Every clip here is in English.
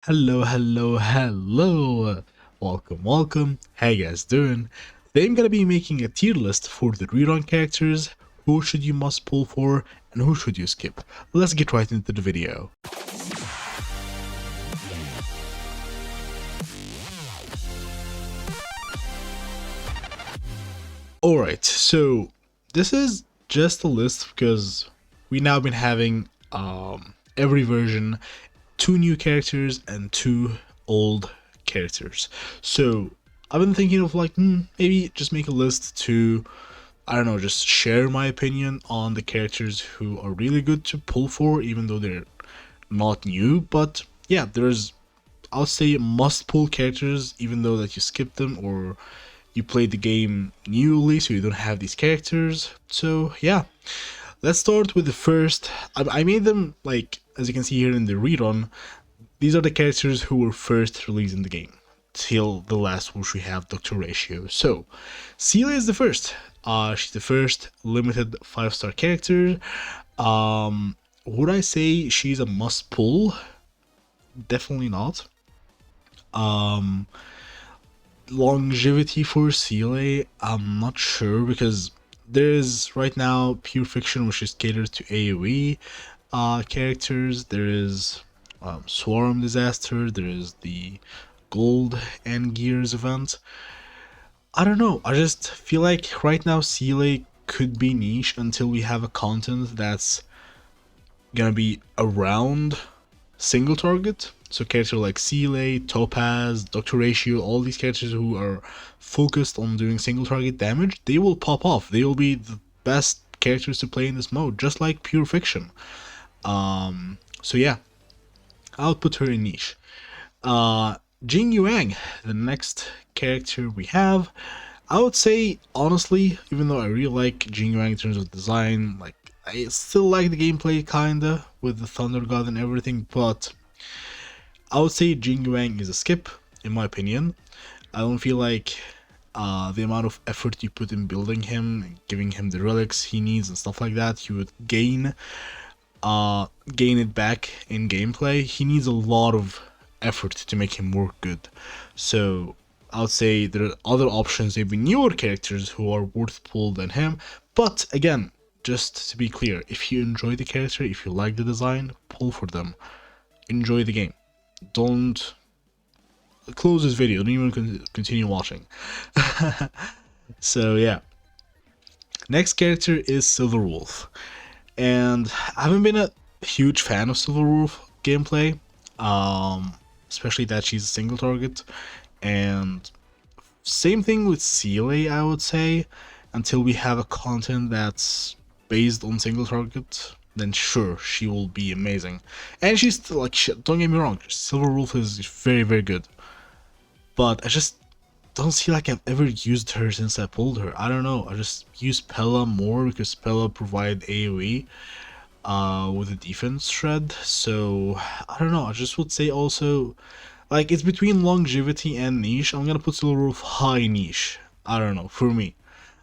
Hello. Welcome. How you guys doing? Today I'm gonna be making a tier list for the rerun characters. Who should you must pull for and who should you skip? Let's get right into the video. Alright, so this is just a list because we now been having every version 2 new characters and 2 old characters. So I've been thinking of maybe just make a list to, I don't know, just share my opinion on the characters who are really good to pull for, even though they're not new. But yeah, I'll say must pull characters, even though that you skip them or you played the game newly, so you don't have these characters. So yeah, let's start with the first. I made them, like, as you can see here in the rerun, these are the characters who were first released in the game, till the last, which we have Dr. Ratio. So, Celia is the first. She's the first limited 5-star character. Would I say she's a must pull? Definitely not. Longevity for Celia, I'm not sure, because there is right now Pure Fiction, which is catered to AoE characters. There is Swarm Disaster, there is the Gold and Gears event. I don't know, I just feel like right now Seeley could be niche until we have a content that's gonna be around single target. So characters like Seeley, Topaz, Dr. Ratio, all these characters who are focused on doing single target damage, they will pop off. They will be the best characters to play in this mode, just like Pure Fiction. So yeah, I'll put her in niche. Jing Yuang, the next character we have. I would say, honestly, even though I really like Jing Yuang in terms of design, like, I still like the gameplay kinda with the Thunder God and everything, but I would say Jing Yuang is a skip, in my opinion. I don't feel like the amount of effort you put in building him, giving him the relics he needs and stuff like that, you would gain it back in gameplay. He needs a lot of effort to make him work good. So I would say there are other options, maybe newer characters who are worth pull than him. But again, just to be clear, if you enjoy the character, if you like the design, pull for them. Enjoy the game. Don't close this video. Don't even continue watching. So yeah. Next character is Silverwolf. And I haven't been a huge fan of Silverwolf gameplay. Especially that she's a single target. And same thing with Seeley, I would say. Until we have a content that's based on single target, then sure, she will be amazing. And she's still, like, don't get me wrong, Silverwolf is very, very good. But I just don't see like I've ever used her since I pulled her. I don't know, I just use Pella more because Pella provide AoE with a defense shred. So I don't know, I just would say also, like, it's between longevity and niche. I'm gonna put Silverwolf high niche. I don't know, for me.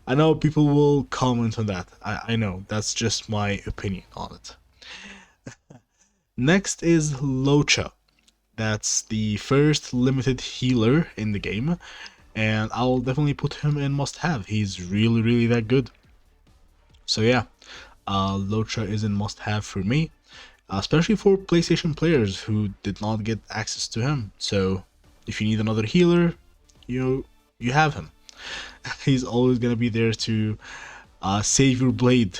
I know people will comment on that. I know, that's just my opinion on it. Next is Locha. That's the first limited healer in the game, and I'll definitely put him in must have. He's really, really that good. So yeah, Locha is in must have for me, especially for PlayStation players who did not get access to him. So if you need another healer, you have him. He's always gonna be there to save your blade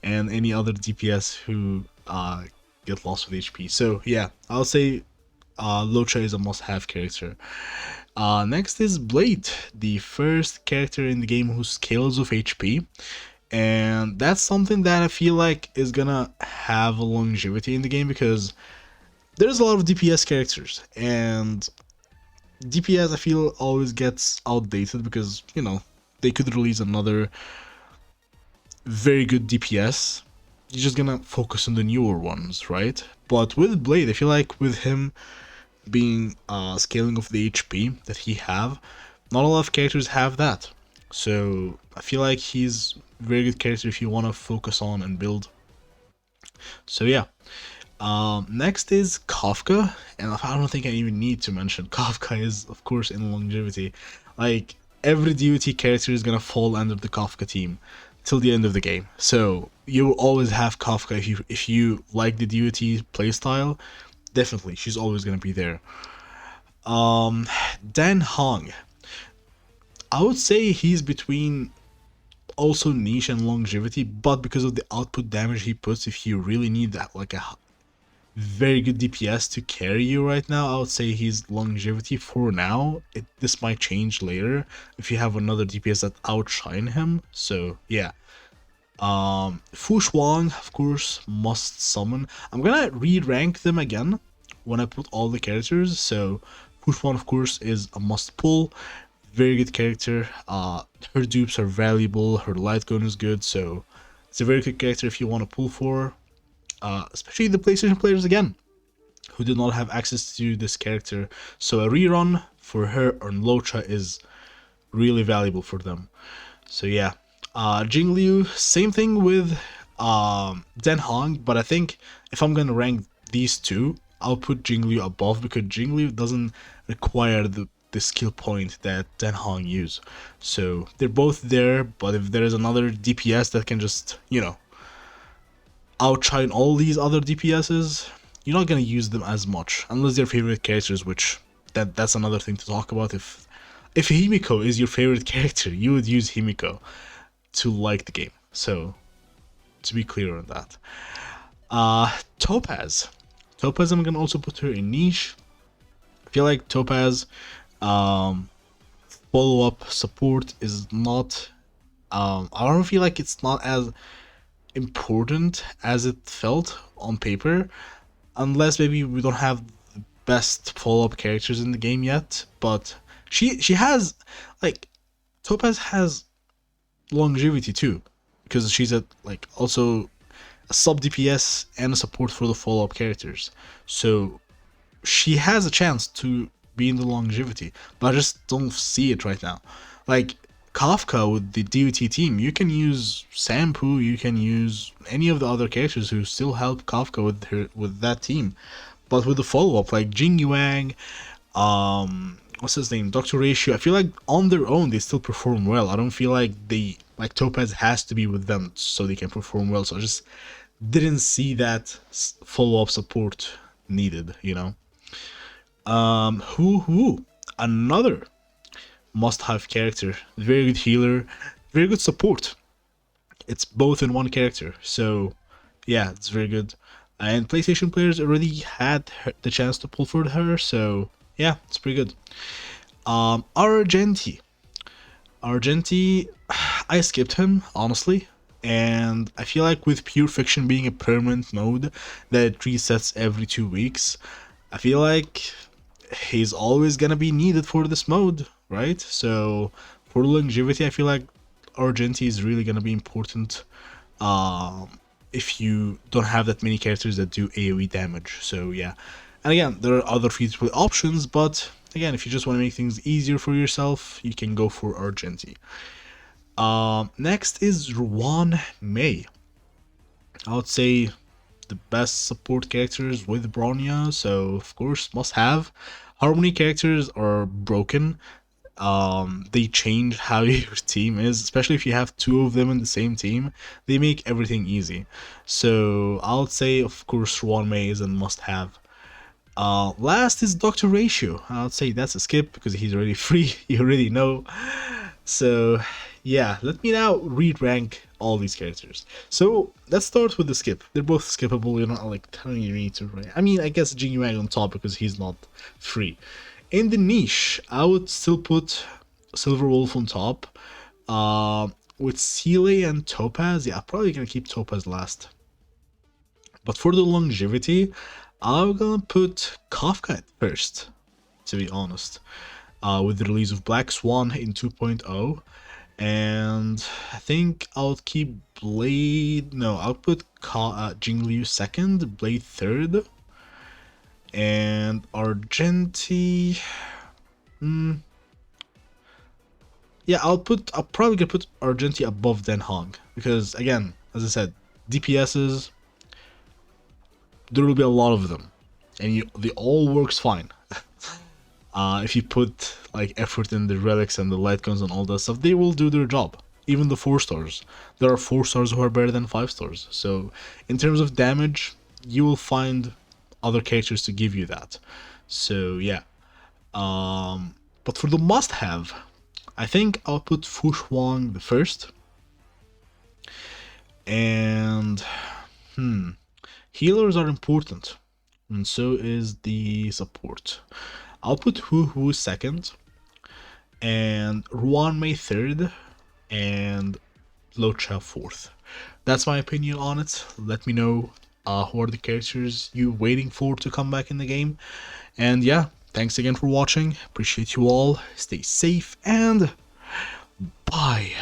and any other DPS who get lost with HP. So yeah, I'll say Locha is a must-have character. Next is Blade, the first character in the game who scales with HP. And that's something that I feel like is gonna have a longevity in the game, because there's a lot of DPS characters, and DPS I feel always gets outdated because, they could release another very good DPS. You're just gonna focus on the newer ones, right? But with Blade, I feel like with him being scaling of the HP that he have, not a lot of characters have that. So I feel like he's a very good character if you want to focus on and build. So yeah, Next is Kafka, and I don't think I even need to mention Kafka is, of course, in longevity. Like, every DUT character is gonna fall under the Kafka team till the end of the game. So you will always have Kafka if you like the DUT playstyle. Definitely, she's always gonna be there. Dan Hong, I would say he's between also niche and longevity, but because of the output damage he puts, if you really need that like a very good DPS to carry you right now, I would say he's longevity for now. This might change later if you have another DPS that outshine him. So yeah. Fu Shuang, of course, must summon. I'm gonna re-rank them again when I put all the characters. So Fu Shuang, of course, is a must pull. Very good character. Her dupes are valuable. Her light gun is good. So it's a very good character if you want to pull for. Especially the PlayStation players again, who did not have access to this character. So a rerun for her on Locha is really valuable for them. So yeah, Jingliu, same thing with Den Hong, but I think if I'm gonna rank these two, I'll put Jingliu above because Jingliu doesn't require the skill point that Den Hong use. So they're both there, but if there is another DPS that can just, outshine all these other DPSs, you're not gonna use them as much unless they're favorite characters, which that's another thing to talk about. If Himiko is your favorite character, you would use Himiko to like the game. So to be clear on that. Topaz. Topaz, I'm gonna also put her in niche. I feel like Topaz follow-up support is not I don't feel like it's not as important as it felt on paper, unless maybe we don't have the best follow-up characters in the game yet. But she has, like, Topaz has longevity too, because she's a like also a sub DPS and a support for the follow-up characters. So she has a chance to be in the longevity, but I just don't see it right now. Like Kafka with the DUT team, you can use Sampu, you can use any of the other characters who still help Kafka with that team. But with the follow-up, like Jing Yuang, what's his name, Dr. Ratio, I feel like on their own they still perform well. I don't feel like Topaz has to be with them so they can perform well. So I just didn't see that follow-up support needed, Who another must-have character, very good healer, very good support. It's both in one character, so yeah, it's very good. And PlayStation players already had the chance to pull for her, so yeah, it's pretty good. Argenti, I skipped him honestly, and I feel like with Pure Fiction being a permanent mode that resets every 2 weeks, I feel like he's always gonna be needed for this mode, right? So for longevity, I feel like Argenti is really gonna be important if you don't have that many characters that do AoE damage. So yeah, and again, there are other free-to-play options, but again, if you just want to make things easier for yourself, you can go for Argenti. Next is Ruan Mei. I would say the best support characters with Bronya, so of course must have. Harmony characters are broken. They change how your team is, especially if you have two of them in the same team. They make everything easy. So I would say, of course, Ruan Mei is a must-have. Last is Dr. Ratio. I would say that's a skip because he's already free. You already know. So yeah, let me now re-rank all these characters. So let's start with the skip. They're both skippable. You're not like telling you need to rank. I mean, I guess Jing Yuang on top because he's not free. In the niche, I would still put Silver Wolf on top. With Seele and Topaz, yeah, I'm probably gonna keep Topaz last. But for the longevity, I'm gonna put Kafka at first, to be honest. With the release of Black Swan in 2.0. And I think I'll keep Blade. No, I'll put Jingliu second, Blade third, and Argenti. Yeah, I'll probably gonna put Argenti above Den Hong because again, as I said, DPSs there will be a lot of them, and they all works fine. If you put like effort in the relics and the light guns and all that stuff, they will do their job. Even the 4 stars, there are 4 stars who are better than 5 stars. So in terms of damage, you will find other characters to give you that. So yeah. But for the must-have, I think I'll put Fu Shuang the first. And healers are important, and so is the support. I'll put Hu Hu second, and Ruan Mei third, and Lo Cha fourth. That's my opinion on it. Let me know who are the characters you waiting for to come back in the game. And yeah, thanks again for watching. Appreciate you all. Stay safe and bye.